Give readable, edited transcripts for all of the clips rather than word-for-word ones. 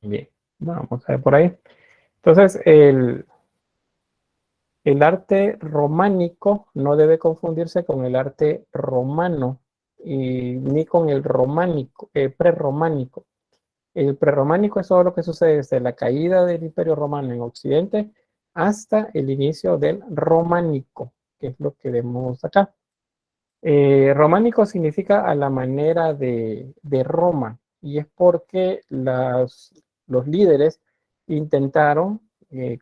Bien, vamos a ver por ahí. Entonces, el arte románico no debe confundirse con el arte romano ni con el románico, prerrománico. El prerrománico es todo lo que sucede desde la caída del Imperio Romano en Occidente hasta el inicio del románico, que es lo que vemos acá. Románico significa a la manera de Roma, y es porque los líderes intentaron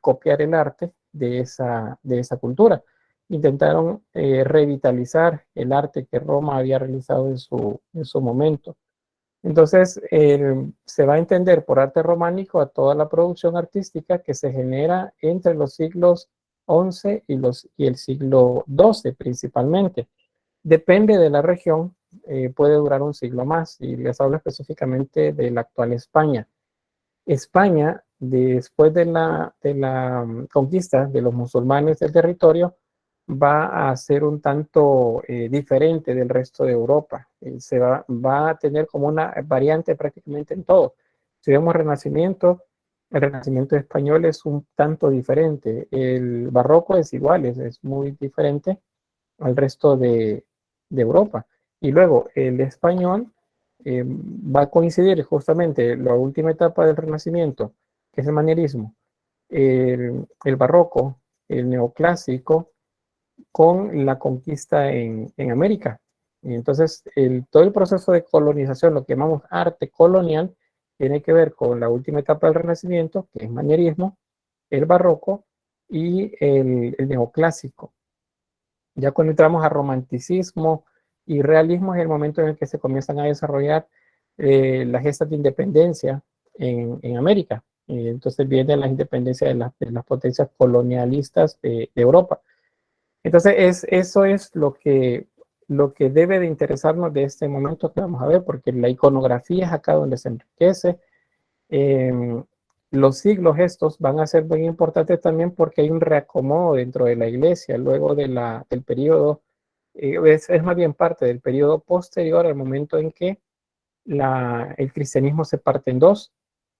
copiar el arte de esa cultura. Intentaron revitalizar el arte que Roma había realizado en su momento. Entonces, se va a entender por arte románico a toda la producción artística que se genera entre los siglos XI y el siglo XII principalmente. Depende de la región, puede durar un siglo más, y les hablo específicamente de la actual España. España, después de la conquista de los musulmanes del territorio, va a ser un tanto diferente del resto de Europa. Va a tener como una variante prácticamente en todo. Si vemos el Renacimiento español es un tanto diferente. El barroco es igual, es muy diferente al resto de Europa. Y luego el español va a coincidir justamente la última etapa del Renacimiento, que es el manierismo, el barroco, el neoclásico, con la conquista en América. Y entonces, todo el proceso de colonización, lo que llamamos arte colonial, tiene que ver con la última etapa del Renacimiento, que es manierismo, el barroco y el neoclásico. Ya cuando entramos a romanticismo y realismo es el momento en el que se comienzan a desarrollar las gestas de independencia en América. Entonces viene la independencia de las potencias colonialistas de Europa. Entonces eso es lo que debe de interesarnos de este momento que vamos a ver, porque la iconografía es acá donde se enriquece. Eh, los siglos estos van a ser muy importantes también porque hay un reacomodo dentro de la iglesia, luego del periodo, es más bien parte del periodo posterior al momento en que el cristianismo se parte en dos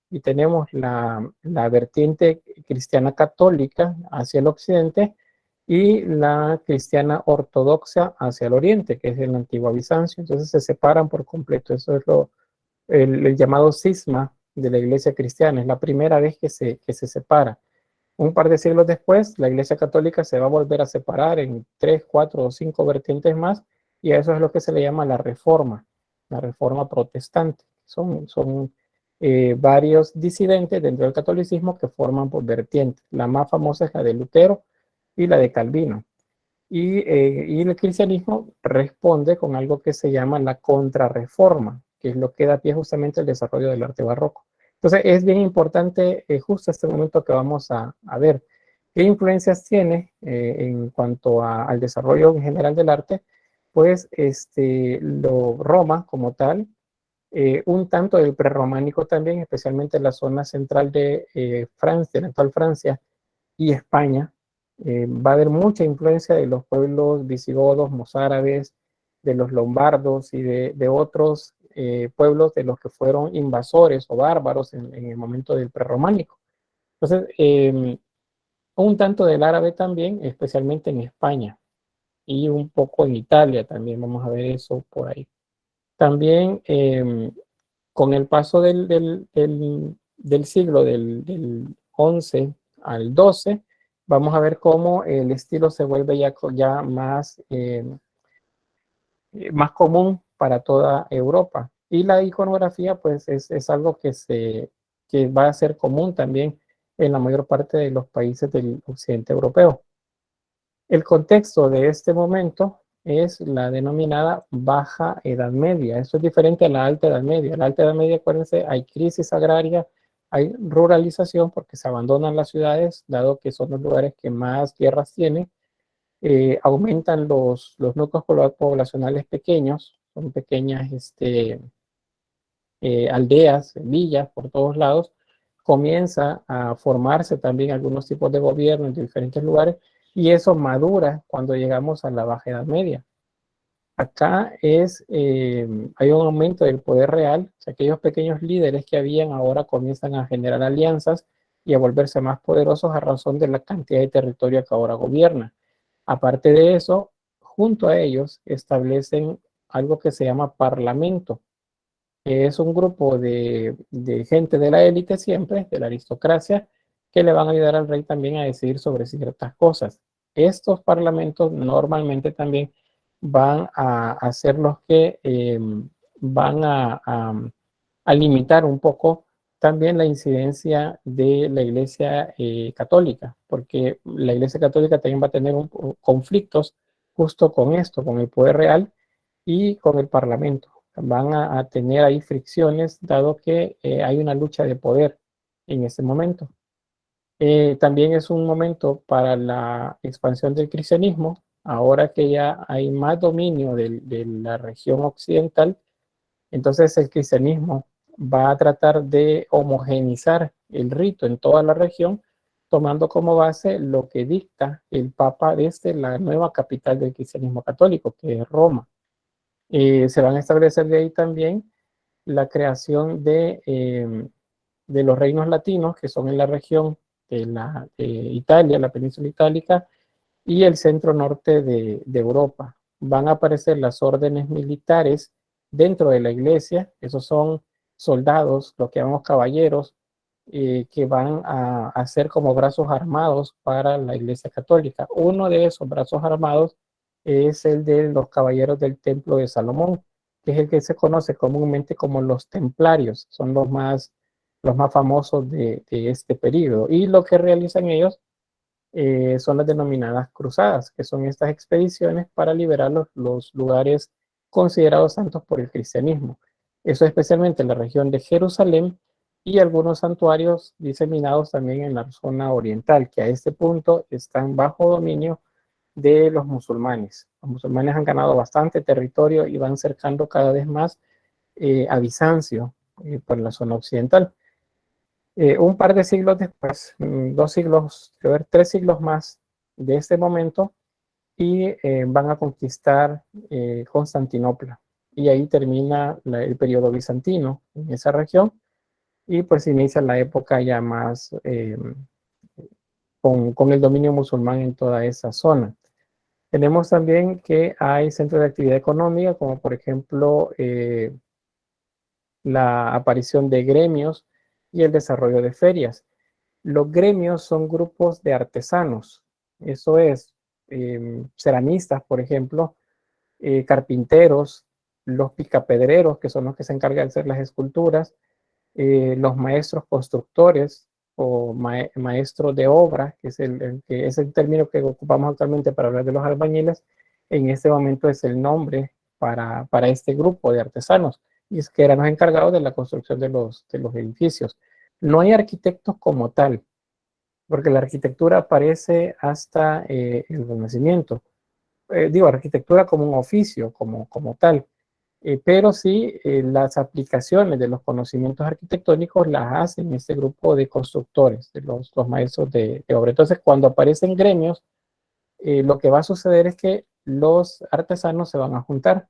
y tenemos la vertiente cristiana católica hacia el occidente y la cristiana ortodoxa hacia el oriente, que es el antiguo Bizancio. Entonces se separan por completo. Eso es el llamado cisma de la iglesia cristiana. Es la primera vez que se separa. Un par de siglos después, la iglesia católica se va a volver a separar en 3, 4 o 5 vertientes más, y a eso es lo que se le llama la reforma protestante. Son varios disidentes dentro del catolicismo que forman por vertientes. La más famosa es la de Lutero y la de Calvino. Y el cristianismo responde con algo que se llama la contrarreforma, que es lo que da pie justamente al desarrollo del arte barroco. Entonces es bien importante justo este momento que vamos a ver qué influencias tiene en cuanto al desarrollo en general del arte, pues Roma como tal, un tanto del prerrománico también, especialmente en la zona central de Francia, de la actual Francia y España. Va a haber mucha influencia de los pueblos visigodos, mozárabes, de los lombardos y de otros pueblos de los que fueron invasores o bárbaros en el momento del prerrománico. Entonces, un tanto del árabe también, especialmente en España y un poco en Italia también, vamos a ver eso por ahí. También con el paso del siglo del 11 al 12, vamos a ver cómo el estilo se vuelve ya más común para toda Europa. Y la iconografía, pues, es algo que va a ser común también en la mayor parte de los países del occidente europeo. El contexto de este momento es la denominada Baja Edad Media. Esto es diferente a la Alta Edad Media. En la Alta Edad Media, acuérdense, hay crisis agraria, hay ruralización porque se abandonan las ciudades, dado que son los lugares que más tierras tienen. Aumentan los núcleos poblacionales pequeños, son pequeñas aldeas, villas por todos lados. Comienza a formarse también algunos tipos de gobierno en diferentes lugares y eso madura cuando llegamos a la Baja Edad Media. Acá hay un aumento del poder real, o sea, aquellos pequeños líderes que habían ahora comienzan a generar alianzas y a volverse más poderosos a razón de la cantidad de territorio que ahora gobierna. Aparte de eso, junto a ellos establecen algo que se llama parlamento, que es un grupo de gente de la élite siempre, de la aristocracia, que le van a ayudar al rey también a decidir sobre ciertas cosas. Estos parlamentos normalmente también van a ser los que van a limitar un poco también la incidencia de la Iglesia católica, porque la Iglesia católica también va a tener conflictos justo con esto, con el poder real y con el Parlamento. Van a tener ahí fricciones, dado que hay una lucha de poder en ese momento. También es un momento para la expansión del cristianismo, ahora que ya hay más dominio de la región occidental. Entonces el cristianismo va a tratar de homogenizar el rito en toda la región, tomando como base lo que dicta el Papa desde la nueva capital del cristianismo católico, que es Roma. Se van a establecer de ahí también la creación de los reinos latinos, que son en la región de Italia, la península itálica, y el centro norte de Europa. Van a aparecer las órdenes militares dentro de la iglesia, esos son soldados, lo que llamamos caballeros, que van a ser como brazos armados para la iglesia católica. Uno de esos brazos armados es el de los caballeros del Templo de Salomón, que es el que se conoce comúnmente como los templarios, son los más famosos de este periodo. Y lo que realizan ellos son las denominadas cruzadas, que son estas expediciones para liberar los lugares considerados santos por el cristianismo. Eso especialmente en la región de Jerusalén y algunos santuarios diseminados también en la zona oriental, que a este punto están bajo dominio de los musulmanes. Los musulmanes han ganado bastante territorio y van cercando cada vez más a Bizancio por la zona occidental. Un par de siglos después, 2 siglos, creo, 3 siglos más de este momento, y van a conquistar Constantinopla. Y ahí termina el periodo bizantino en esa región, y pues inicia la época ya más con el dominio musulmán en toda esa zona. Tenemos también que hay centros de actividad económica, como por ejemplo la aparición de gremios y el desarrollo de ferias. Los gremios son grupos de artesanos, eso es, ceramistas, por ejemplo, carpinteros, los picapedreros, que son los que se encargan de hacer las esculturas, los maestros constructores o maestros de obra, que es que es el término que ocupamos actualmente para hablar de los albañiles. En este momento es el nombre para este grupo de artesanos, y es que eran los encargados de la construcción de los edificios. No hay arquitectos como tal, porque la arquitectura aparece hasta el Renacimiento. Digo, arquitectura como un oficio, como tal. Pero sí, las aplicaciones de los conocimientos arquitectónicos las hacen este grupo de constructores, de los maestros de obra. Entonces, cuando aparecen gremios, lo que va a suceder es que los artesanos se van a juntar,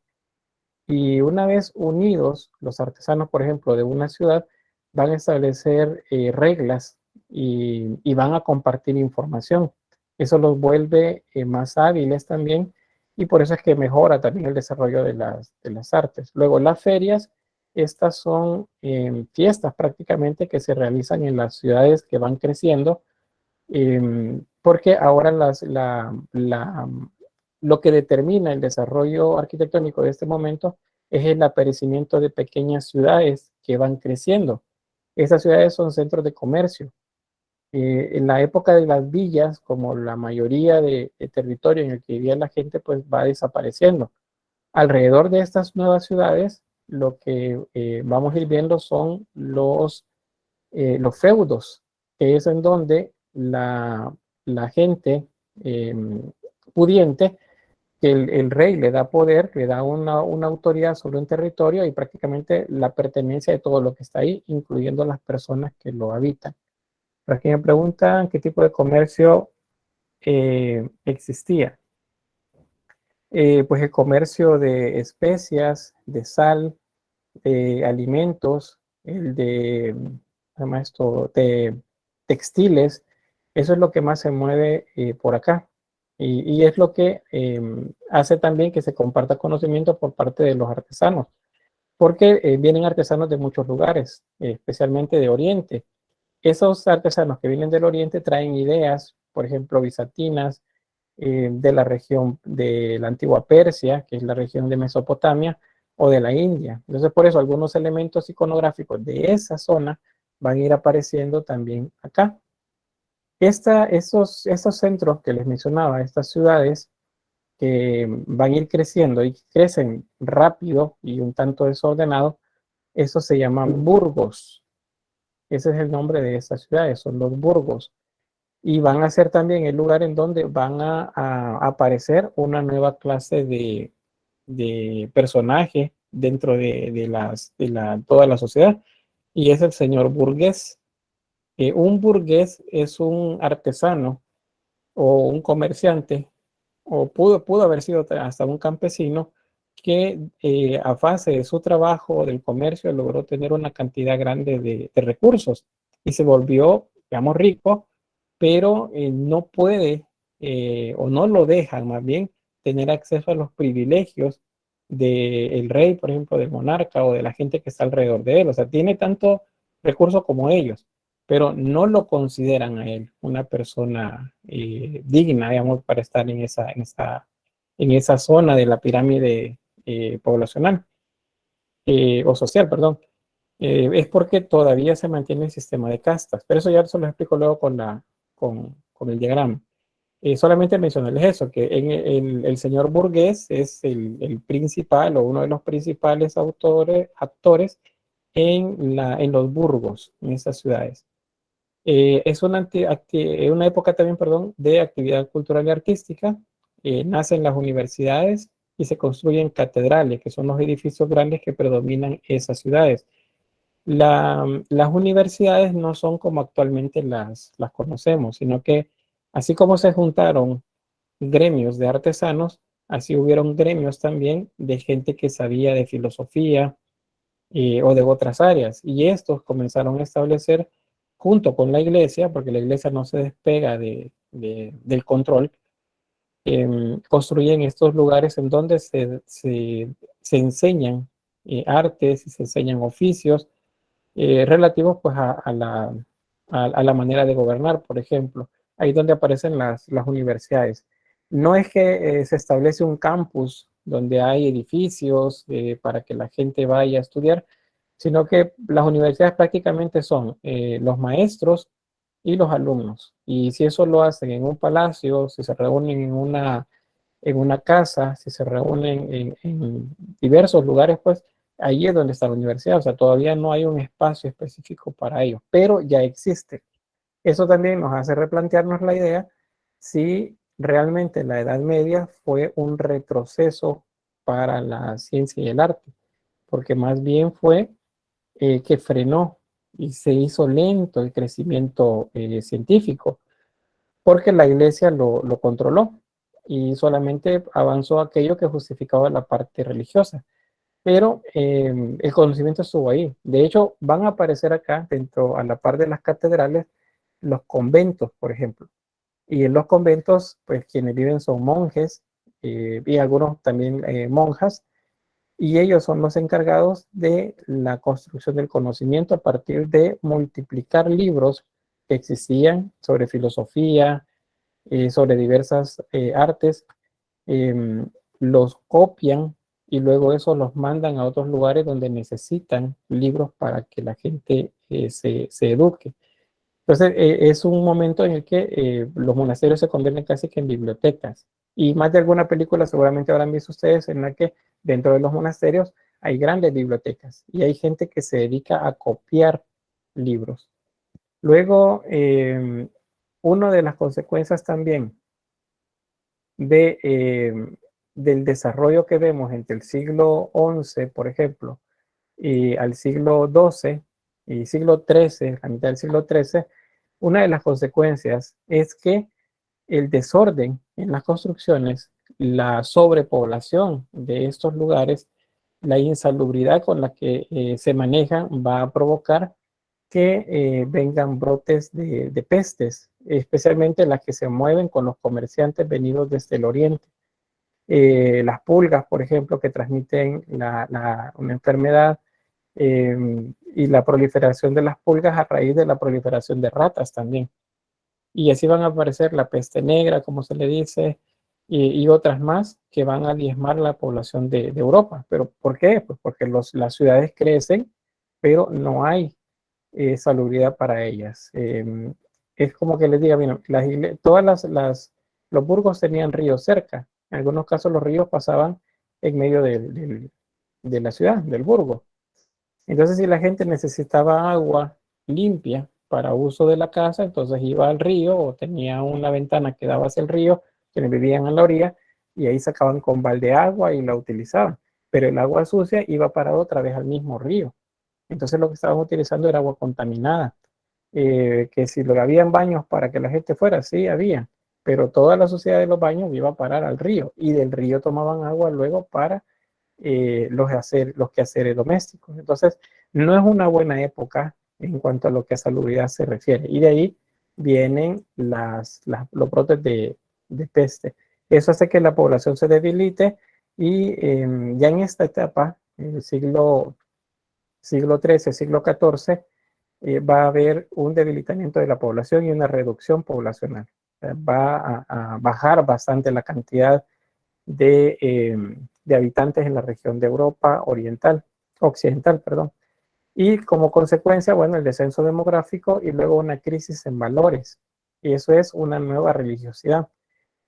y una vez unidos, los artesanos, por ejemplo, de una ciudad, van a establecer reglas y van a compartir información. Eso los vuelve más hábiles también, y por eso es que mejora también el desarrollo de las artes. Luego, las ferias, estas son fiestas prácticamente que se realizan en las ciudades que van creciendo, porque ahora lo que determina el desarrollo arquitectónico de este momento es el aparecimiento de pequeñas ciudades que van creciendo. Estas ciudades son centros de comercio. En la época de las villas, como la mayoría de territorio en el que vivía la gente, pues va desapareciendo. Alrededor de estas nuevas ciudades, lo que vamos a ir viendo son los feudos, que es en donde la gente eh, pudiente, que el rey le da poder, le da una autoridad sobre un territorio y prácticamente la pertenencia de todo lo que está ahí, incluyendo las personas que lo habitan. Por aquí me preguntan qué tipo de comercio existía. Pues el comercio de especias, de sal, de alimentos, el de, ¿cómo esto? De textiles, eso es lo que más se mueve por acá. Y es lo que hace también que se comparta conocimiento por parte de los artesanos, porque vienen artesanos de muchos lugares, especialmente de Oriente. Esos artesanos que vienen del Oriente traen ideas, por ejemplo, bizantinas, de la región de la antigua Persia, que es la región de Mesopotamia, o de la India. Entonces, por eso algunos elementos iconográficos de esa zona van a ir apareciendo también acá. Estos centros que les mencionaba, estas ciudades que van a ir creciendo y crecen rápido y un tanto desordenado, eso se llaman burgos. Ese es el nombre de estas ciudades, son los burgos. Y van a ser también el lugar en donde van a aparecer una nueva clase de personaje dentro de toda la sociedad, y es el señor burgués. Un burgués es un artesano o un comerciante, o pudo haber sido hasta un campesino, que a base de su trabajo, del comercio, logró tener una cantidad grande de recursos y se volvió, digamos, rico, pero no puede o no lo dejan más bien tener acceso a los privilegios del rey, por ejemplo, del monarca o de la gente que está alrededor de él. O sea, tiene tanto recursos como ellos, pero no lo consideran a él una persona digna, digamos, para estar en esa zona de la pirámide poblacional o social, perdón. Es porque todavía se mantiene el sistema de castas, pero eso ya se lo explico luego con el diagrama. Solamente mencionarles eso, que el señor burgués es el principal o uno de los principales actores en los burgos, en esas ciudades. Es una época también, perdón, de actividad cultural y artística. Nacen las universidades y se construyen catedrales, que son los edificios grandes que predominan esas ciudades. Las universidades no son como actualmente las conocemos, sino que así como se juntaron gremios de artesanos, así hubieron gremios también de gente que sabía de filosofía, o de otras áreas. Y estos comenzaron a establecer junto con la iglesia, porque la iglesia no se despega del control, construyen estos lugares en donde se enseñan artes y se enseñan oficios relativos pues a la manera de gobernar, por ejemplo. Ahí es donde aparecen las universidades. No es que se establece un campus donde hay edificios para que la gente vaya a estudiar, sino que las universidades prácticamente son los maestros y los alumnos. Y si eso lo hacen en un palacio, si se reúnen en una casa, si se reúnen en diversos lugares, pues ahí es donde está la universidad. O sea, todavía no hay un espacio específico para ello, pero ya existe. Eso también nos hace replantearnos la idea si realmente la Edad Media fue un retroceso para la ciencia y el arte, porque más bien fue que frenó y se hizo lento el crecimiento científico, porque la iglesia lo controló y solamente avanzó aquello que justificaba la parte religiosa. Pero el conocimiento estuvo ahí. De hecho, van a aparecer acá, dentro, a la par de las catedrales, los conventos, por ejemplo. Y en los conventos, pues quienes viven son monjes y algunos también monjas, y ellos son los encargados de la construcción del conocimiento a partir de multiplicar libros que existían sobre filosofía, sobre diversas artes, eh, los copian y luego eso los mandan a otros lugares donde necesitan libros para que la gente se eduque. Entonces, es un momento en el que los monasterios se convierten casi que en bibliotecas. Y más de alguna película seguramente habrán visto ustedes en la que dentro de los monasterios hay grandes bibliotecas y hay gente que se dedica a copiar libros. Luego, una de las consecuencias también de, del desarrollo que vemos entre el siglo XI, por ejemplo, y al siglo XII y siglo XIII, a mitad del siglo XIII, una de las consecuencias es que el desorden en las construcciones la sobrepoblación de estos lugares, la insalubridad con la que se manejan va a provocar que vengan brotes de pestes, especialmente las que se mueven con los comerciantes venidos desde el oriente. Las pulgas, por ejemplo, que transmiten una enfermedad, y la proliferación de las pulgas a raíz de la proliferación de ratas también. Y así van a aparecer la peste negra, como se le dice, y otras más que van a diezmar la población de Europa. ¿Pero por qué? Pues porque las ciudades crecen, pero no hay salubridad para ellas. Es como que les diga, mira, todas los burgos tenían ríos cerca. En algunos casos los ríos pasaban en medio de la ciudad, del burgo. Entonces, si la gente necesitaba agua limpia para uso de la casa, entonces iba al río o tenía una ventana que daba hacia el río, quienes vivían en la orilla, y ahí sacaban con balde agua y la utilizaban. Pero el agua sucia iba parado otra vez al mismo río. Entonces lo que estaban utilizando era agua contaminada. Que si lo habían baños para que la gente fuera, sí había, pero toda la suciedad de los baños iba a parar al río y del río tomaban agua luego para los quehaceres domésticos. Entonces, no es una buena época en cuanto a lo que a salubridad se refiere. Y de ahí vienen los brotes de peste. Eso hace que la población se debilite y ya en esta etapa, en el siglo XIII, siglo XIV, va a haber un debilitamiento de la población y una reducción poblacional. Va a bajar bastante la cantidad de habitantes en la región de Europa occidental, perdón. Y como consecuencia, bueno, el descenso demográfico y luego una crisis en valores. Y eso es una nueva religiosidad.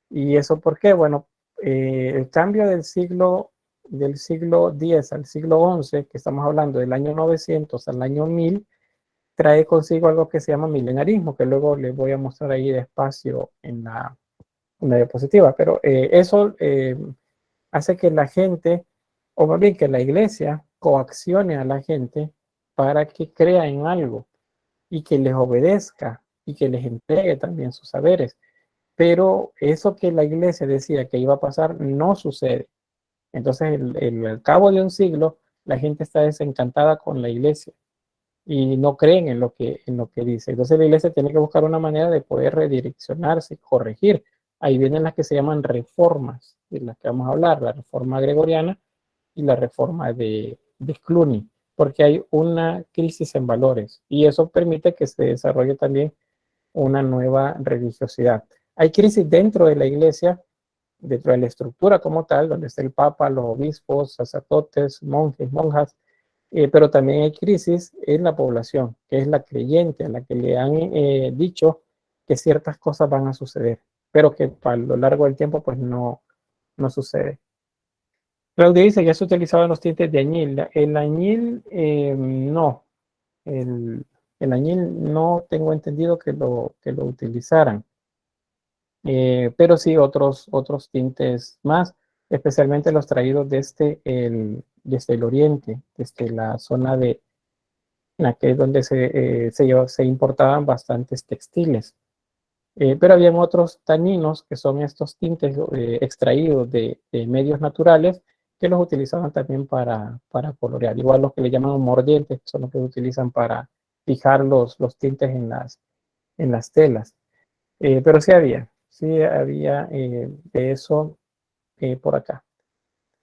¿Y eso por qué? Bueno, el cambio del siglo X al siglo XI, que estamos hablando del año 900 al año 1000, trae consigo algo que se llama milenarismo, que luego les voy a mostrar ahí despacio en la diapositiva. Pero eso hace que la gente, o más bien que la iglesia, coaccione a la gente para que crea en algo y que les obedezca y que les entregue también sus saberes. Pero eso que la iglesia decía que iba a pasar no sucede. Entonces, al cabo de un siglo, la gente está desencantada con la iglesia y no creen en lo que dice. Entonces, la iglesia tiene que buscar una manera de poder redireccionarse, corregir. Ahí vienen las que se llaman reformas, de las que vamos a hablar, la reforma gregoriana y la reforma de Cluny, porque hay una crisis en valores y eso permite que se desarrolle también una nueva religiosidad. Hay crisis dentro de la iglesia, dentro de la estructura como tal, donde está el papa, los obispos, sacerdotes, monjes, monjas, pero también hay crisis en la población, que es la creyente, a la que le han dicho que ciertas cosas van a suceder, pero que a lo largo del tiempo pues no sucede. Claudia dice que ya se utilizaban los tintes de añil. El añil, no. El añil no tengo entendido que lo utilizaran. Pero sí otros tintes más, especialmente los traídos desde el oriente, desde la zona de la que es donde se importaban bastantes textiles. Pero habían otros taninos, que son estos tintes extraídos de medios naturales, que los utilizaban también para colorear. Igual los que le llaman mordientes, que son los que utilizan para fijar los tintes en las telas. Pero sí había de eso por acá.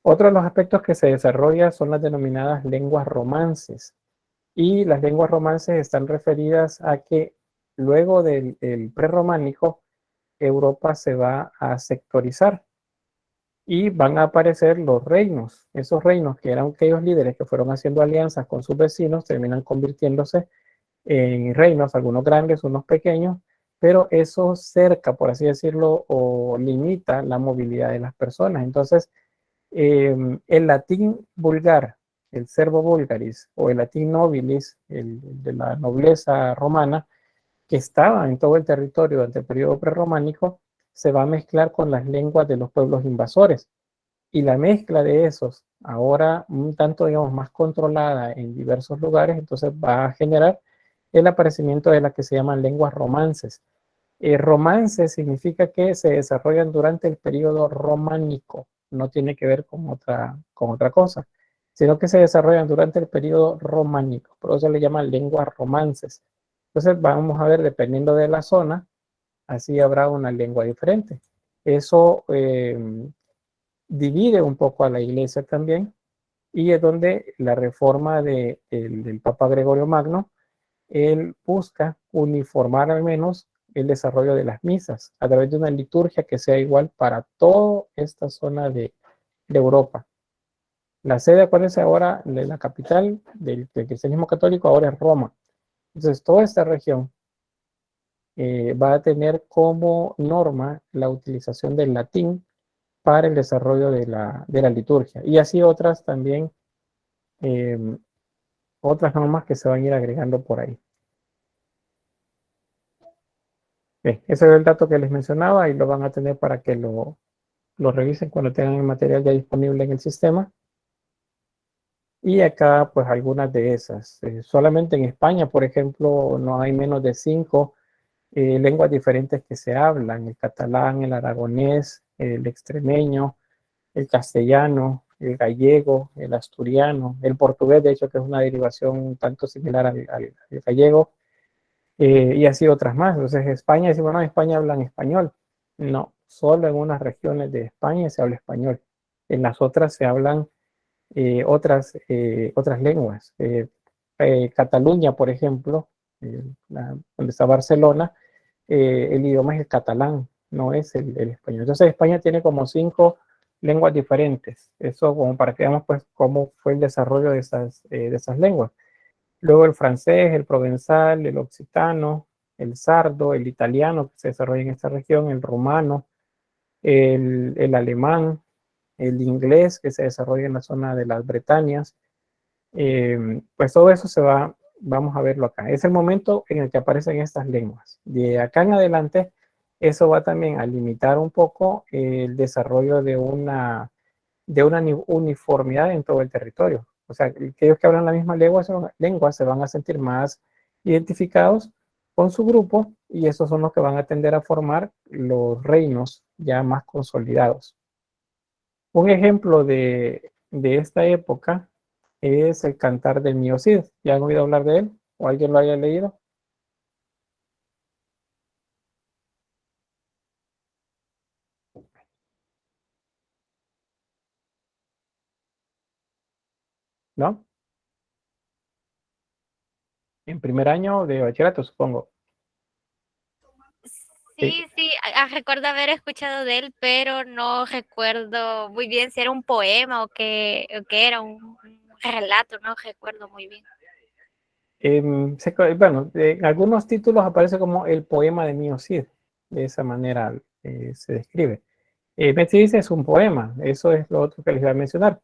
Otro de los aspectos que se desarrolla son las denominadas lenguas romances. Y las lenguas romances están referidas a que luego del prerrománico, Europa se va a sectorizar y van a aparecer los reinos. Esos reinos que eran aquellos líderes que fueron haciendo alianzas con sus vecinos terminan convirtiéndose en reinos, algunos grandes, unos pequeños, pero eso cerca, por así decirlo, o limita la movilidad de las personas. Entonces, el latín vulgar, el serbo vulgaris o el latín nobilis, el de la nobleza romana, que estaba en todo el territorio durante el periodo prerrománico, se va a mezclar con las lenguas de los pueblos invasores. Y la mezcla de esos, ahora un tanto, digamos, más controlada en diversos lugares, entonces va a generar el aparecimiento de las que se llaman lenguas romances. Romance significa que se desarrollan durante el periodo románico, no tiene que ver con otra cosa, sino que se desarrollan durante el periodo románico, por eso se le llama lenguas romances. Entonces vamos a ver, dependiendo de la zona, así habrá una lengua diferente. Eso divide un poco a la iglesia también, y es donde la reforma del Papa Gregorio Magno, él busca uniformar al menos el desarrollo de las misas a través de una liturgia que sea igual para toda esta zona de Europa. La sede, acuérdense ahora, de la capital del cristianismo católico ahora es Roma. Entonces, toda esta región va a tener como norma la utilización del latín para el desarrollo de la liturgia. Y así otras también, eh, otras normas que se van a ir agregando por ahí. Bien, ese es el dato que les mencionaba y lo van a tener para que lo revisen cuando tengan el material ya disponible en el sistema. Y acá, pues algunas de esas. Solamente en España, por ejemplo, no hay menos de 5 lenguas diferentes que se hablan: el catalán, el aragonés, el extremeño, el castellano, el gallego, el asturiano, el portugués, de hecho, que es una derivación un tanto similar al gallego, y así otras más. Entonces, España, decimos, bueno, en España hablan español. No, solo en unas regiones de España se habla español. En las otras se hablan otras lenguas. Cataluña, por ejemplo, donde está Barcelona, el idioma es el catalán, no es el español. Entonces, España tiene como 5 lenguas diferentes. Eso como para que veamos pues cómo fue el desarrollo de esas lenguas. Luego el francés, el provenzal, el occitano, el sardo, el italiano que se desarrolla en esta región, el rumano, el alemán, el inglés que se desarrolla en la zona de las Bretañas. Pues todo eso vamos a verlo acá. Es el momento en el que aparecen estas lenguas. De acá en adelante, eso va también a limitar un poco el desarrollo de una uniformidad en todo el territorio. O sea, aquellos que hablan la misma lengua se van a sentir más identificados con su grupo, y esos son los que van a tender a formar los reinos ya más consolidados. Un ejemplo de esta época es el Cantar del Mío Cid. ¿Ya han oído hablar de él? ¿O alguien lo haya leído? ¿No? En primer año de bachillerato, supongo. Sí. Sí, sí, recuerdo haber escuchado de él, pero no recuerdo muy bien si era un poema o qué era un relato, no recuerdo muy bien. Bueno, en algunos títulos aparece como el poema de Mío Cid. De esa manera se describe. Metzi dice es un poema. Eso es lo otro que les voy a mencionar.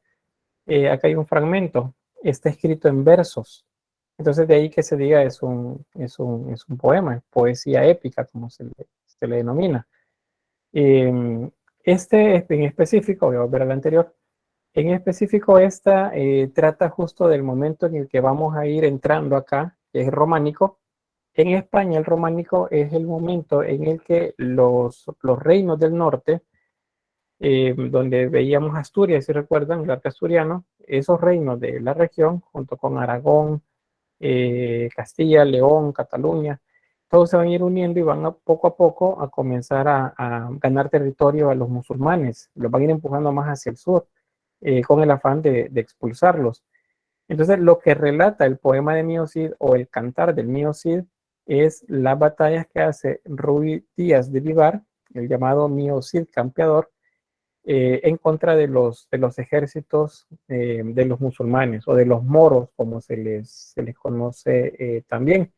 Acá hay un fragmento. Está escrito en versos. Entonces de ahí que se diga es un poema, es poesía épica, como se le denomina. Este en específico, voy a volver al anterior, en específico esta trata justo del momento en el que vamos a ir entrando acá, que es románico. En España el románico es el momento en el que los reinos del norte, donde veíamos Asturias, si recuerdan, el arte asturiano, esos reinos de la región, junto con Aragón, Castilla, León, Cataluña, todos se van a ir uniendo y van poco a poco a comenzar a ganar territorio a los musulmanes, los van a ir empujando más hacia el sur, con el afán de expulsarlos. Entonces, lo que relata el poema de Mío Cid o el cantar del Mío Cid es las batallas que hace Ruy Díaz de Vivar, el llamado Mío Cid campeador, en contra de los ejércitos de los musulmanes o de los moros, como se les conoce también.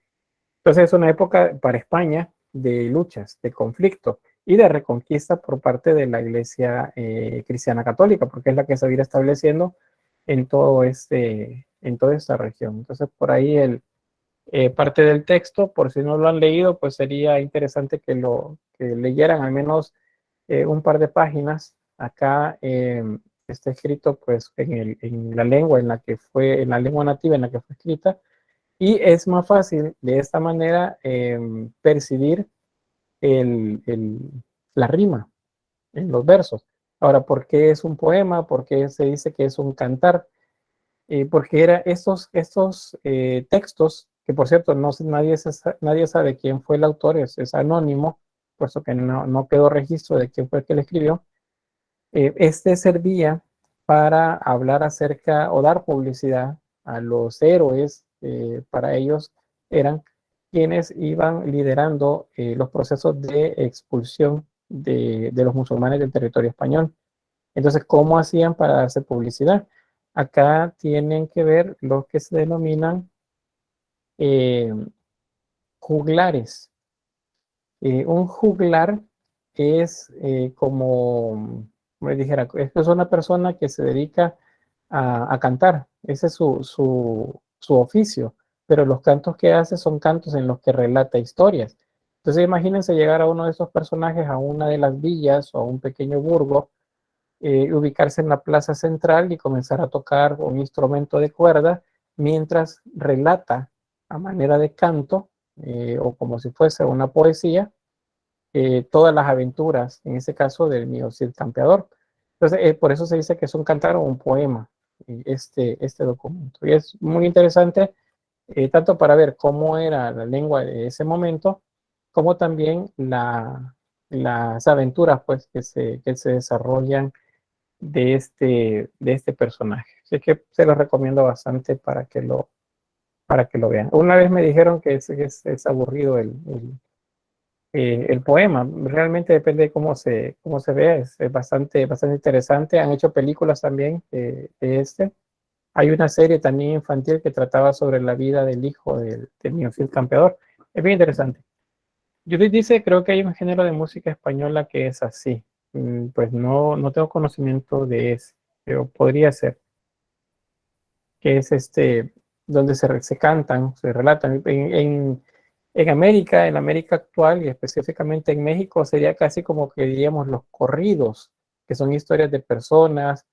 Entonces es una época para España de luchas, de conflicto y de reconquista por parte de la Iglesia cristiana católica, porque es la que se va a ir estableciendo en toda esta región. Entonces por ahí parte del texto, por si no lo han leído, pues sería interesante que leyeran al menos un par de páginas. Acá está escrito pues en la lengua en la lengua nativa en la que fue escrita, y es más fácil de esta manera percibir el, el, la rima en los versos. Ahora, ¿por qué es un poema? ¿Por qué se dice que es un cantar? Porque era estos textos, que por cierto, nadie sabe quién fue el autor, es anónimo, puesto que no quedó registro de quién fue el que le escribió. Este servía para hablar acerca o dar publicidad a los héroes. Para ellos eran quienes iban liderando los procesos de expulsión de los musulmanes del territorio español. Entonces, ¿cómo hacían para darse publicidad? Acá tienen que ver lo que se denominan eh, juglares. Un juglar es como me dijera, es una persona que se dedica a cantar. Ese es su oficio. Pero los cantos que hace son cantos en los que relata historias. Entonces, imagínense llegar a uno de esos personajes a una de las villas o a un pequeño burgo, ubicarse en la plaza central y comenzar a tocar un instrumento de cuerda mientras relata a manera de canto o como si fuese una poesía todas las aventuras, en este caso del mío Cid Campeador. Entonces, por eso se dice que es un cantar o un poema, este documento. Y es muy interesante, tanto para ver cómo era la lengua de ese momento, como también las aventuras pues, que se desarrollan de este personaje. Así que se lo recomiendo bastante para que lo vean. Una vez me dijeron que es aburrido el poema. Realmente depende de cómo se vea. Es bastante interesante. Han hecho películas también de este. Hay una serie también infantil que trataba sobre la vida del hijo del niño Cid Campeador. Es bien interesante. Judith dice, creo que hay un género de música española que es así. Pues no tengo conocimiento de ese, pero podría ser, que es donde se cantan, se relatan. En América, en América actual y específicamente en México, sería casi como que diríamos los corridos, que son historias de personas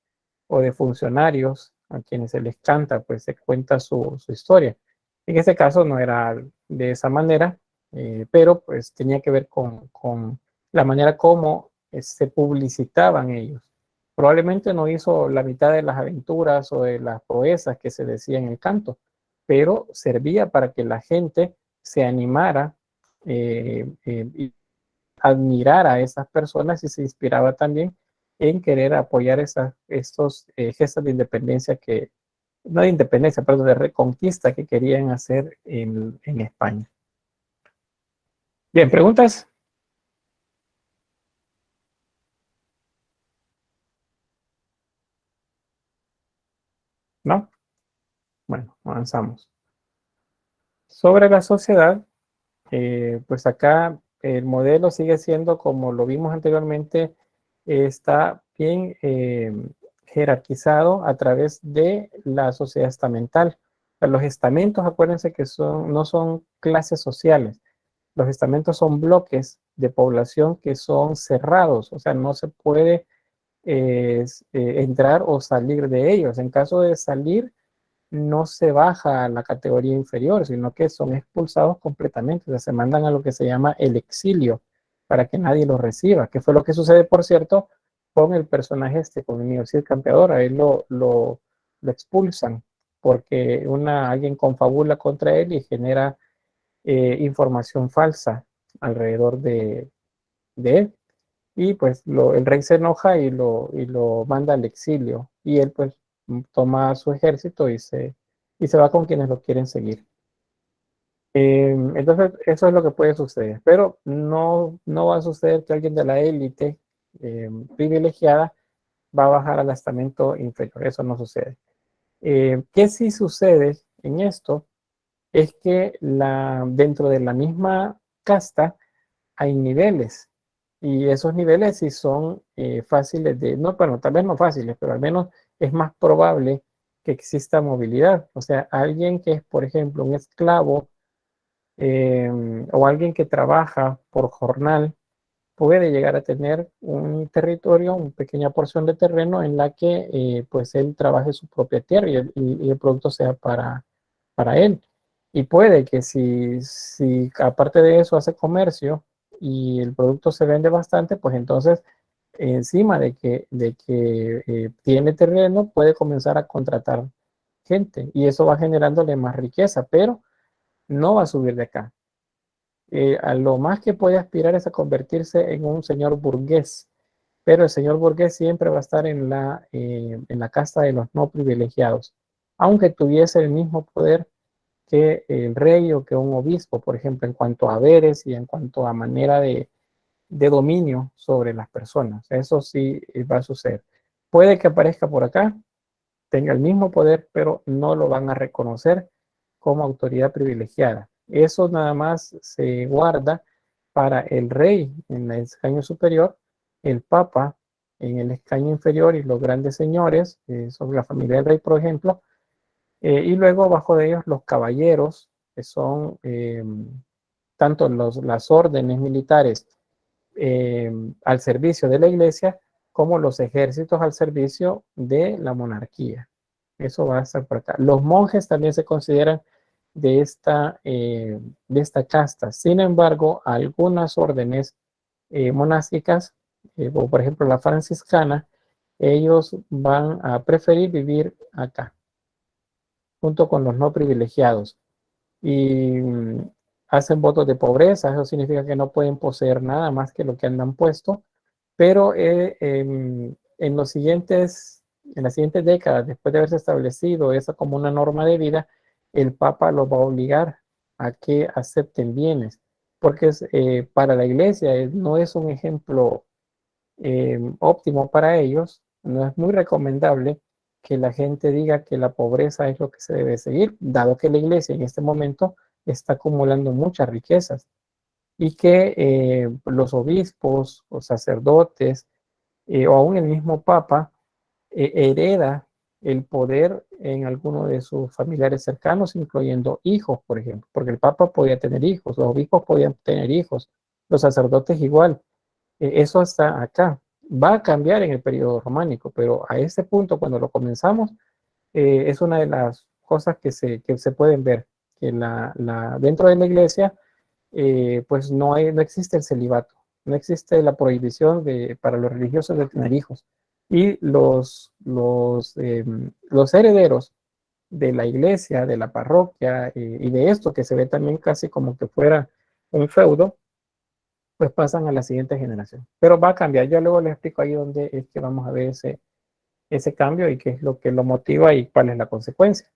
o de funcionarios a quienes se les canta, pues se cuenta su historia. En este caso no era de esa manera, pero pues tenía que ver con la manera como se publicitaban ellos. Probablemente no hizo la mitad de las aventuras o de las proezas que se decía en el canto, pero servía para que la gente se animara y admirara a esas personas y se inspiraba también en querer apoyar estos gestos de independencia no de independencia, perdón, de reconquista que querían hacer en España. Bien, ¿preguntas? ¿No? Bueno, avanzamos. Sobre la sociedad, pues acá el modelo sigue siendo como lo vimos anteriormente, está bien jerarquizado a través de la sociedad estamental. Los estamentos, acuérdense que no son clases sociales. Los estamentos son bloques de población que son cerrados, o sea, no se puede entrar o salir de ellos. En caso de salir, no se baja a la categoría inferior, sino que son expulsados completamente, o sea, se mandan a lo que se llama el exilio para que nadie los reciba, que fue lo que sucede, por cierto, con el personaje con el mío Cid Campeador. A él lo expulsan porque alguien confabula contra él y genera información falsa alrededor de él. Y pues el rey se enoja y lo manda al exilio. Y él pues toma su ejército y se va con quienes lo quieren seguir. Entonces, eso es lo que puede suceder. Pero no va a suceder que alguien de la élite privilegiada va a bajar al estamento inferior. Eso no sucede. ¿Qué sí sucede en esto? Es que dentro de la misma casta hay niveles. Y esos niveles sí son fáciles no, bueno, tal vez no fáciles, pero al menos es más probable que exista movilidad. O sea, alguien que es, por ejemplo, un esclavo o alguien que trabaja por jornal puede llegar a tener un territorio, una pequeña porción de terreno en la que pues él trabaje su propia tierra y el producto sea para él. Y puede que si aparte de eso hace comercio y el producto se vende bastante, pues entonces encima de que tiene terreno, puede comenzar a contratar gente y eso va generándole más riqueza, pero no va a subir de acá. A lo más que puede aspirar es a convertirse en un señor burgués, pero el señor burgués siempre va a estar en la casta de los no privilegiados, aunque tuviese el mismo poder que el rey o que un obispo, por ejemplo, en cuanto a haberes y en cuanto a manera de dominio sobre las personas. Eso sí va a suceder. Puede que aparezca por acá, tenga el mismo poder, pero no lo van a reconocer como autoridad privilegiada. Eso nada más se guarda para el rey en el escaño superior, el papa en el escaño inferior y los grandes señores, son la familia del rey, por ejemplo, y luego abajo de ellos los caballeros, que son tanto las órdenes militares al servicio de la iglesia, como los ejércitos al servicio de la monarquía. Eso va a estar por acá. Los monjes también se consideran de esta casta. Sin embargo, algunas órdenes monásticas, como por ejemplo la franciscana, ellos van a preferir vivir acá, junto con los no privilegiados. Y hacen votos de pobreza, eso significa que no pueden poseer nada más que lo que andan puesto, pero en las siguientes décadas, después de haberse establecido eso como una norma de vida, el Papa los va a obligar a que acepten bienes, porque para la iglesia no es un ejemplo óptimo para ellos, no es muy recomendable que la gente diga que la pobreza es lo que se debe seguir, dado que la iglesia en este momento está acumulando muchas riquezas y que los obispos o sacerdotes o aún el mismo papa hereda el poder en alguno de sus familiares cercanos, incluyendo hijos, por ejemplo, porque el papa podía tener hijos, los obispos podían tener hijos, los sacerdotes igual. Eso está acá. Va a cambiar en el periodo románico, pero a ese punto, cuando lo comenzamos, es una de las cosas que se pueden ver, que dentro de la iglesia, pues no existe el celibato, no existe la prohibición para los religiosos de tener hijos. Y los herederos de la iglesia, de la parroquia y de esto que se ve también casi como que fuera un feudo, pues pasan a la siguiente generación. Pero va a cambiar. Yo luego les explico ahí dónde es que vamos a ver ese cambio y qué es lo que lo motiva y cuál es la consecuencia.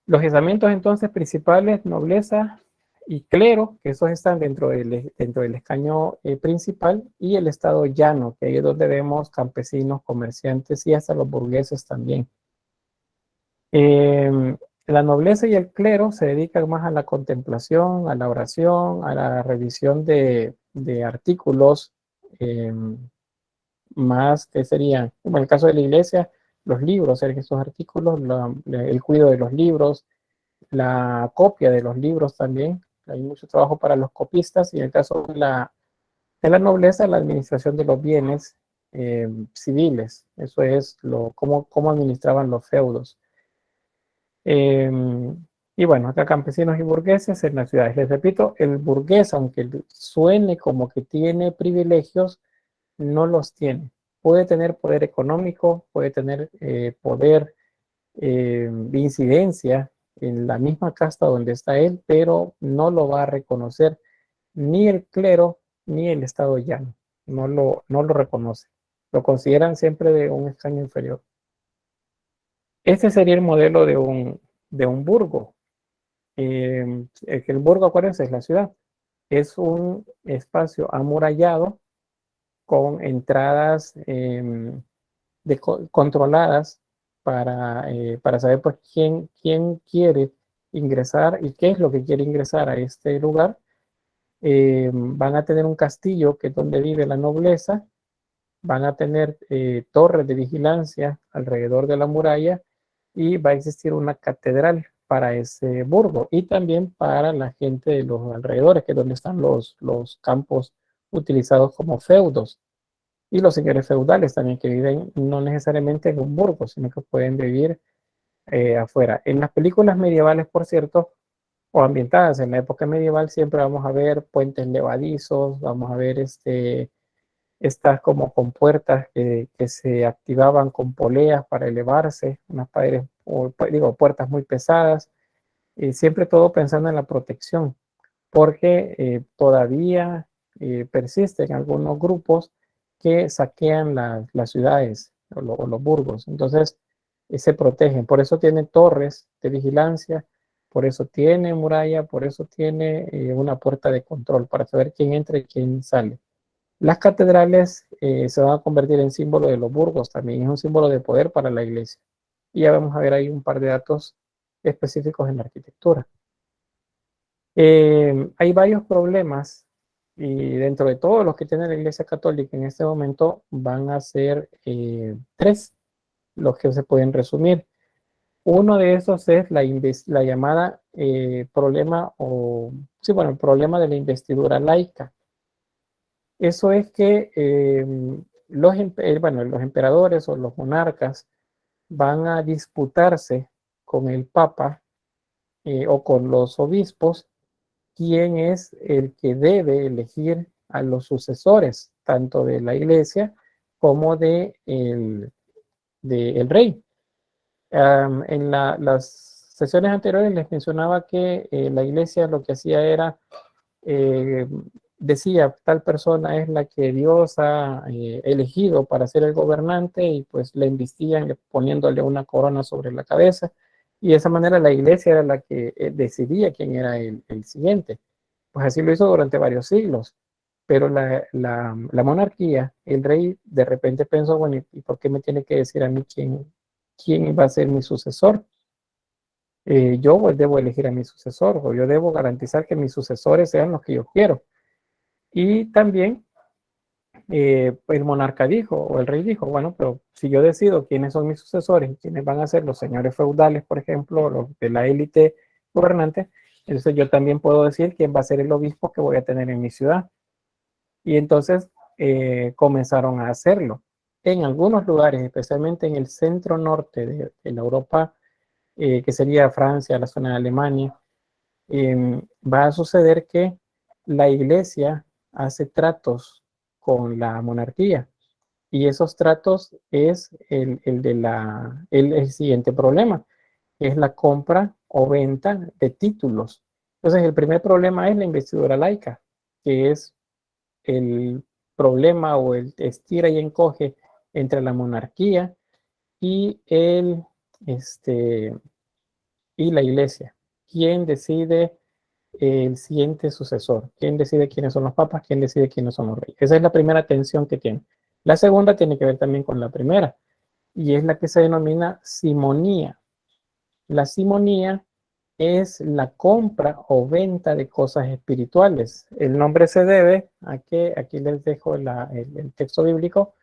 Los estamentos entonces principales, nobleza y clero, que esos están dentro del escaño principal, y el estado llano, que ahí es donde vemos campesinos, comerciantes y hasta los burgueses también. La nobleza y el clero se dedican más a la contemplación, a la oración, a la revisión de artículos, más que serían, como en el caso de la iglesia, los libros, estos artículos, el cuidado de los libros, la copia de los libros también. Hay mucho trabajo para los copistas y en el caso de la nobleza, la administración de los bienes civiles. Eso es cómo administraban los feudos. Y bueno, acá campesinos y burgueses en las ciudades. Les repito, el burgués, aunque suene como que tiene privilegios, no los tiene. Puede tener poder económico, puede tener poder de incidencia en la misma casta donde está él, pero no lo va a reconocer ni el clero ni el estado llano. No lo reconoce. Lo consideran siempre de un escaño inferior. Este sería el modelo de un burgo. El burgo, acuérdense, es la ciudad. Es un espacio amurallado con entradas controladas para saber pues, quién quiere ingresar y qué es lo que quiere ingresar a este lugar. Van a tener un castillo que es donde vive la nobleza, van a tener torres de vigilancia alrededor de la muralla y va a existir una catedral para ese burgo y también para la gente de los alrededores, que es donde están los campos utilizados como feudos. Y los señores feudales también que viven no necesariamente en un burgo, sino que pueden vivir afuera. En las películas medievales, por cierto, o ambientadas en la época medieval, siempre vamos a ver puentes levadizos, vamos a ver estas como compuertas que se activaban con poleas para elevarse, unas paredes, o digo, puertas muy pesadas, y siempre todo pensando en la protección, porque todavía persisten algunos grupos que saquean las ciudades o los burgos. Entonces, se protegen. Por eso tiene torres de vigilancia, por eso tiene muralla, por eso tiene una puerta de control para saber quién entra y quién sale. Las catedrales se van a convertir en símbolo de los burgos también, es un símbolo de poder para la iglesia. Y ya vamos a ver ahí un par de datos específicos en la arquitectura. Hay varios problemas y dentro de todos los que tiene la Iglesia Católica en este momento van a ser tres los que se pueden resumir. Uno de esos es la llamada problema o, sí, bueno, el problema de la investidura laica. Eso es que bueno, los emperadores o los monarcas van a disputarse con el Papa o con los obispos quién es el que debe elegir a los sucesores, tanto de la iglesia como de el rey. En las sesiones anteriores les mencionaba que la iglesia lo que hacía era, eh, decía, tal persona es la que Dios ha elegido para ser el gobernante y pues le investían poniéndole una corona sobre la cabeza y de esa manera la iglesia era la que decidía quién era el siguiente. Pues así lo hizo durante varios siglos. Pero la monarquía, el rey de repente pensó, bueno, ¿y por qué me tiene que decir a mí quién va a ser mi sucesor? Yo pues, debo elegir a mi sucesor o yo debo garantizar que mis sucesores sean los que yo quiero. Y también el monarca dijo, o el rey dijo, bueno, pero si yo decido quiénes son mis sucesores y quiénes van a ser los señores feudales, por ejemplo, los de la élite gobernante, entonces yo también puedo decir quién va a ser el obispo que voy a tener en mi ciudad. Y entonces comenzaron a hacerlo. En algunos lugares, especialmente en el centro norte de la Europa, que sería Francia, la zona de Alemania, va a suceder que la iglesia hace tratos con la monarquía y esos tratos es el siguiente problema, es la compra o venta de títulos. Entonces, el primer problema es la investidura laica, que es el problema o el estira y encoge entre la monarquía y este, y la iglesia. ¿Quién decide el siguiente sucesor? ¿Quién decide quiénes son los papas? ¿Quién decide quiénes son los reyes? Esa es la primera tensión que tiene. La segunda tiene que ver también con la primera y es la que se denomina simonía. La simonía es la compra o venta de cosas espirituales. El nombre se debe a que, aquí les dejo el texto bíblico,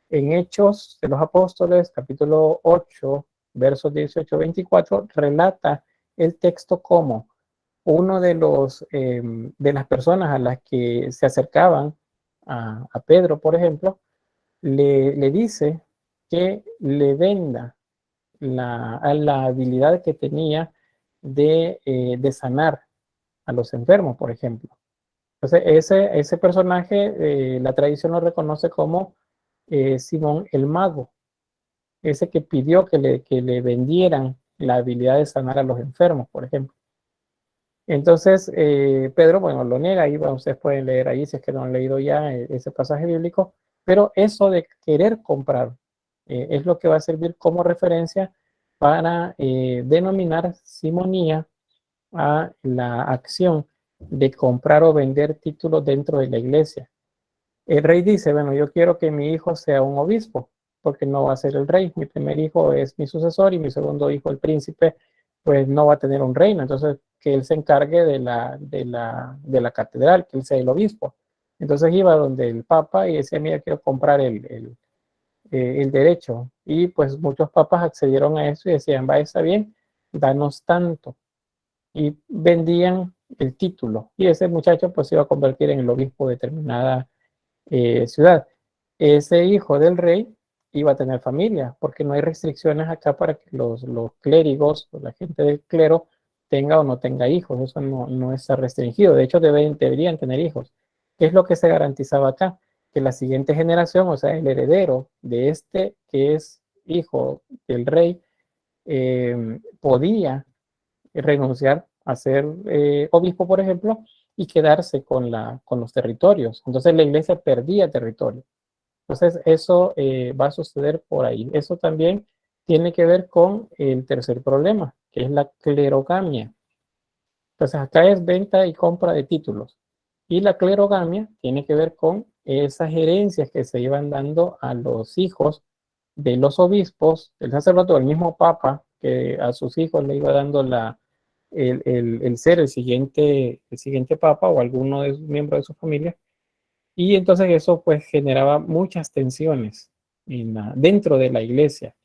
en Hechos de los Apóstoles, capítulo 8, versos 18-24, relata el texto como uno de las personas a las que se acercaban a Pedro, por ejemplo, le dice que le venda la habilidad que tenía de sanar a los enfermos, por ejemplo. Entonces, ese personaje, la tradición lo reconoce como Simón el Mago, ese que pidió que le vendieran la habilidad de sanar a los enfermos, por ejemplo. Entonces, Pedro, bueno, lo niega, ahí bueno, ustedes pueden leer ahí si es que no han leído ya ese pasaje bíblico, pero eso de querer comprar es lo que va a servir como referencia para denominar simonía a la acción de comprar o vender títulos dentro de la iglesia. El rey dice, bueno, yo quiero que mi hijo sea un obispo, porque no va a ser el rey. Mi primer hijo es mi sucesor y mi segundo hijo, el príncipe, pues no va a tener un reino. Entonces, que él se encargue de la catedral, que él sea el obispo. Entonces iba donde el papa y decía, mira, quiero comprar el derecho. Y pues muchos papas accedieron a eso y decían, va, está bien, danos tanto. Y vendían el título. Y ese muchacho pues se iba a convertir en el obispo de determinada ciudad. Ese hijo del rey iba a tener familia, porque no hay restricciones acá para que los clérigos o la gente del clero tenga o no tenga hijos, eso no está restringido, de hecho deberían tener hijos. ¿Qué es lo que se garantizaba acá? Que la siguiente generación, o sea, el heredero de este que es hijo del rey, podía renunciar a ser obispo, por ejemplo, y quedarse con los territorios. Entonces la iglesia perdía territorio. Entonces eso va a suceder por ahí. Eso también tiene que ver con el tercer problema, que es la clerogamia. Entonces acá es venta y compra de títulos. Y la clerogamia tiene que ver con esas herencias que se iban dando a los hijos de los obispos, el sacerdote o el mismo papa, que a sus hijos le iba dando el ser el siguiente papa o alguno de sus miembros de su familia. Y entonces eso pues generaba muchas tensiones dentro de la iglesia.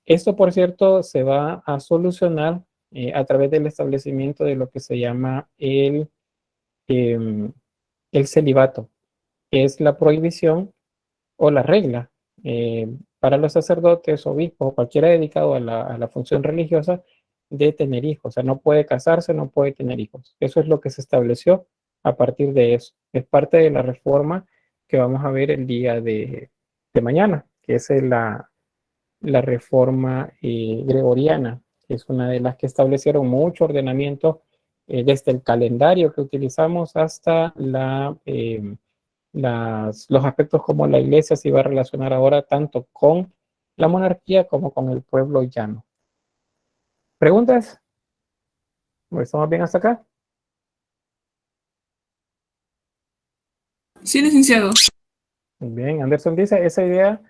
Esto, por cierto, se va a solucionar a través del establecimiento de lo que se llama em, el celibato, que es la prohibición o la regla para los sacerdotes, obispos o cualquiera dedicado a la función religiosa de tener hijos. O sea, no puede casarse, no puede tener hijos. Eso es lo que se estableció a partir de eso. Es parte de la reforma que vamos a ver el día de mañana, que es la reforma gregoriana, que es una de las que establecieron mucho ordenamiento desde el calendario que utilizamos hasta los aspectos como la iglesia se iba a relacionar ahora tanto con la monarquía como con el pueblo llano. ¿Preguntas? ¿Estamos bien hasta acá? Sí, licenciado. Bien, Anderson dice, esa idea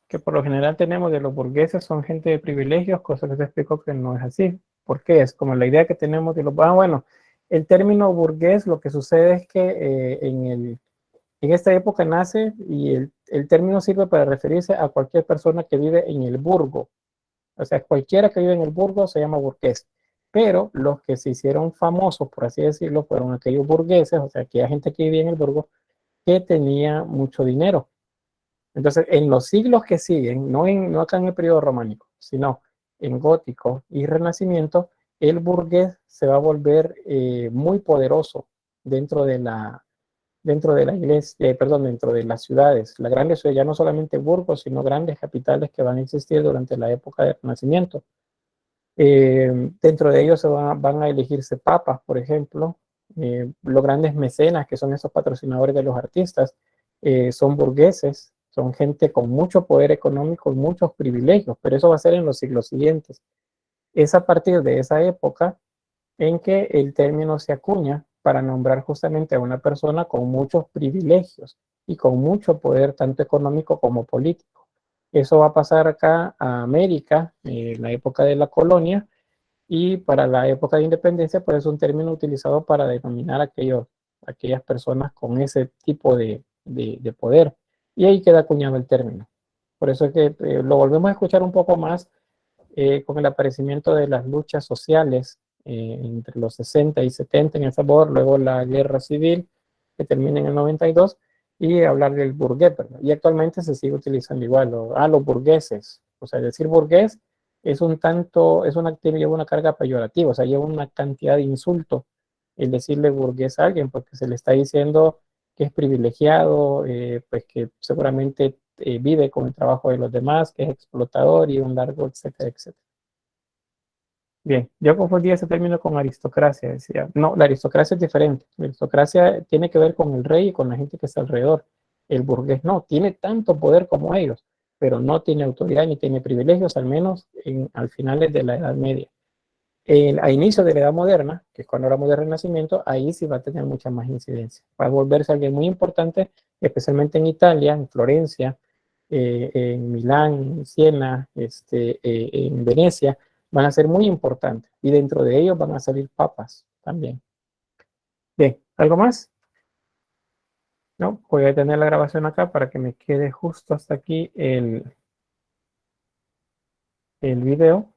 que por lo general tenemos de los burgueses son gente de privilegios, cosa que se explicó que no es así. ¿Por qué? Es como la idea que tenemos de los... bueno, el término burgués lo que sucede es que en esta época nace y el término sirve para referirse a cualquier persona que vive en el burgo. O sea, cualquiera que vive en el burgo se llama burgués. Pero los que se hicieron famosos, por así decirlo, fueron aquellos burgueses, o sea, aquella gente que vivía en el burgo que tenía mucho dinero. Entonces, en los siglos que siguen, no acá en el periodo románico, sino en gótico y renacimiento, el burgués se va a volver muy poderoso dentro de la iglesia, perdón, dentro de las ciudades, las grandes ciudades, ya no solamente burgos, sino grandes capitales que van a existir durante la época del Renacimiento. Dentro de ellos van a elegirse papas, por ejemplo, los grandes mecenas, que son esos patrocinadores de los artistas, son burgueses, son gente con mucho poder económico y muchos privilegios, pero eso va a ser en los siglos siguientes. Es a partir de esa época en que el término se acuña para nombrar justamente a una persona con muchos privilegios y con mucho poder, tanto económico como político. Eso va a pasar acá a América, en la época de la colonia, y para la época de independencia, pues es un término utilizado para denominar aquellas personas con ese tipo de poder. Y ahí queda acuñado el término. Por eso es que lo volvemos a escuchar un poco más con el aparecimiento de las luchas sociales entre los 60 y 70 en El Salvador, luego la guerra civil que termina en el 92 y hablar del burgués, ¿verdad? Y actualmente se sigue utilizando igual, los burgueses, o sea, decir burgués es un tanto, lleva una carga peyorativa, o sea, lleva una cantidad de insulto el decirle burgués a alguien, porque se le está diciendo que es privilegiado, pues que seguramente vive con el trabajo de los demás, que es explotador y un largo, etcétera, etcétera. Bien, yo confundí ese término con aristocracia, decía. No, la aristocracia es diferente. La aristocracia tiene que ver con el rey y con la gente que está alrededor. El burgués no, tiene tanto poder como ellos, pero no tiene autoridad ni tiene privilegios, al menos al finales de la Edad Media. A inicio de la Edad Moderna, que es cuando hablamos de Renacimiento, ahí sí va a tener mucha más incidencia. Va a volverse alguien muy importante, especialmente en Italia, en Florencia, en Milán, en Siena, en Venecia, van a ser muy importantes. Y dentro de ellos van a salir papas también. Bien, ¿algo más? No, voy a detener la grabación acá para que me quede justo hasta aquí el video.